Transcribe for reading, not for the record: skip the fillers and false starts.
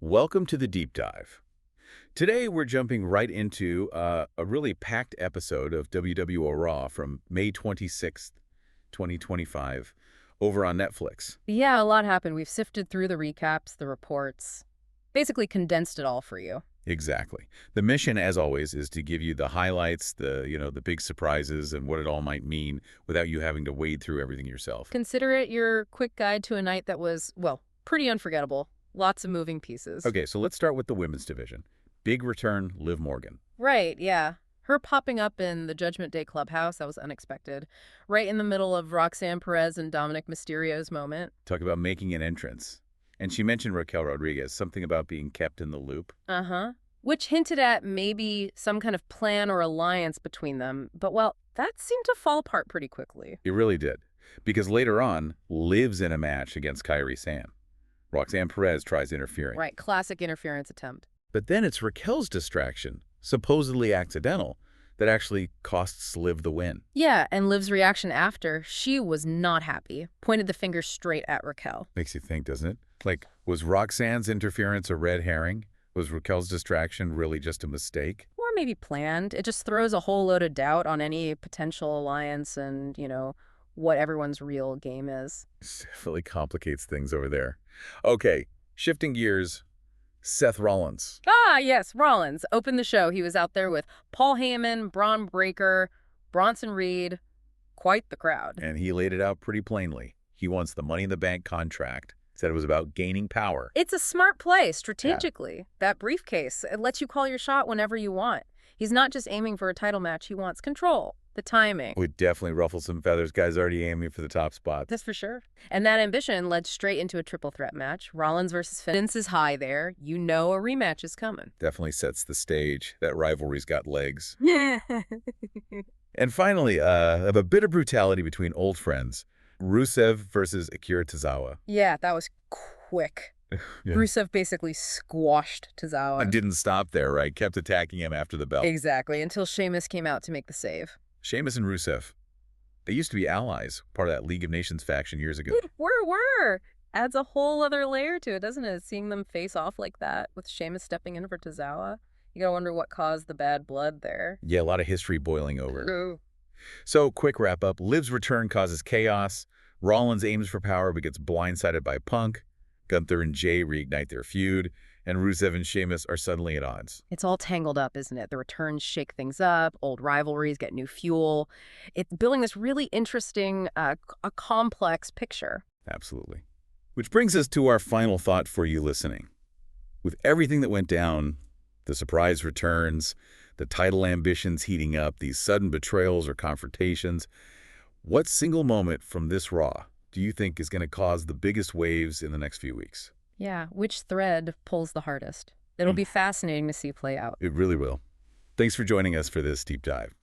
Welcome to the Deep Dive. Today, we're jumping right into a really packed episode of WWE RAW from May 26th, 2025, over on Netflix. Yeah, a lot happened. We've sifted through the recaps, the reports, basically condensed it all for you. Exactly. The mission, as always, is to give you the highlights, the big surprises, and what it all might mean without you having to wade through everything yourself. Consider it your quick guide to a night that was, well, pretty unforgettable. Lots of moving pieces. Okay, so let's start with the women's division. Big return, Liv Morgan. Right, yeah. Her popping up in the Judgment Day clubhouse, that was unexpected. Right in the middle of Roxanne Perez and Dominic Mysterio's moment. Talk about making an entrance. And she mentioned Raquel Rodriguez, something about being kept in the loop. Uh-huh. Which hinted at maybe some kind of plan or alliance between them. But, well, that seemed to fall apart pretty quickly. It really did. Because later on, Liv's in a match against Kairi Sane. Roxanne Perez tries interfering. Right, classic interference attempt. But then it's Raquel's distraction, supposedly accidental, that actually costs Liv the win. Yeah, and Liv's reaction after, she was not happy. Pointed the finger straight at Raquel. Makes you think, doesn't it? Like, was Roxanne's interference a red herring? Was Raquel's distraction really just a mistake? Or maybe planned. It just throws a whole load of doubt on any potential alliance and, what everyone's real game is. It definitely complicates things over there. Okay, shifting gears, Seth Rollins. Ah, yes, Rollins opened the show. He was out there with Paul Heyman, Braun Breaker, Bronson Reed. Quite the crowd. And he laid it out pretty plainly. He wants the Money in the Bank contract. Said it was about gaining power. It's a smart play, strategically. Yeah. That briefcase, it lets you call your shot whenever you want. He's not just aiming for a title match. He wants control, the timing. Would definitely ruffle some feathers. Guys already aiming for the top spot. That's for sure. And that ambition led straight into a triple threat match. Rollins versus Finn. Fence is high there. You know a rematch is coming. Definitely sets the stage. That rivalry's got legs. And finally, a bit of brutality between old friends. Rusev versus Akira Tozawa. Yeah, that was quick. Yeah. Rusev basically squashed Tozawa. And didn't stop there, right? Kept attacking him after the bell. Exactly, until Sheamus came out to make the save. Sheamus and Rusev, they used to be allies, part of that League of Nations faction years ago. Were. Adds a whole other layer to it, doesn't it? Seeing them face off like that, with Sheamus stepping in for Tozawa. You gotta wonder what caused the bad blood there. Yeah, a lot of history boiling over. True. So, quick wrap-up. Liv's return causes chaos. Rollins aims for power but gets blindsided by Punk. Gunther and Jey reignite their feud. And Rusev and Sheamus are suddenly at odds. It's all tangled up, isn't it? The returns shake things up. Old rivalries get new fuel. It's building this really interesting, a complex picture. Absolutely. Which brings us to our final thought for you listening. With everything that went down, the surprise returns, the title ambitions heating up, these sudden betrayals or confrontations, what single moment from this Raw do you think is going to cause the biggest waves in the next few weeks? Yeah, which thread pulls the hardest? It'll be fascinating to see play out. It really will. Thanks for joining us for this deep dive.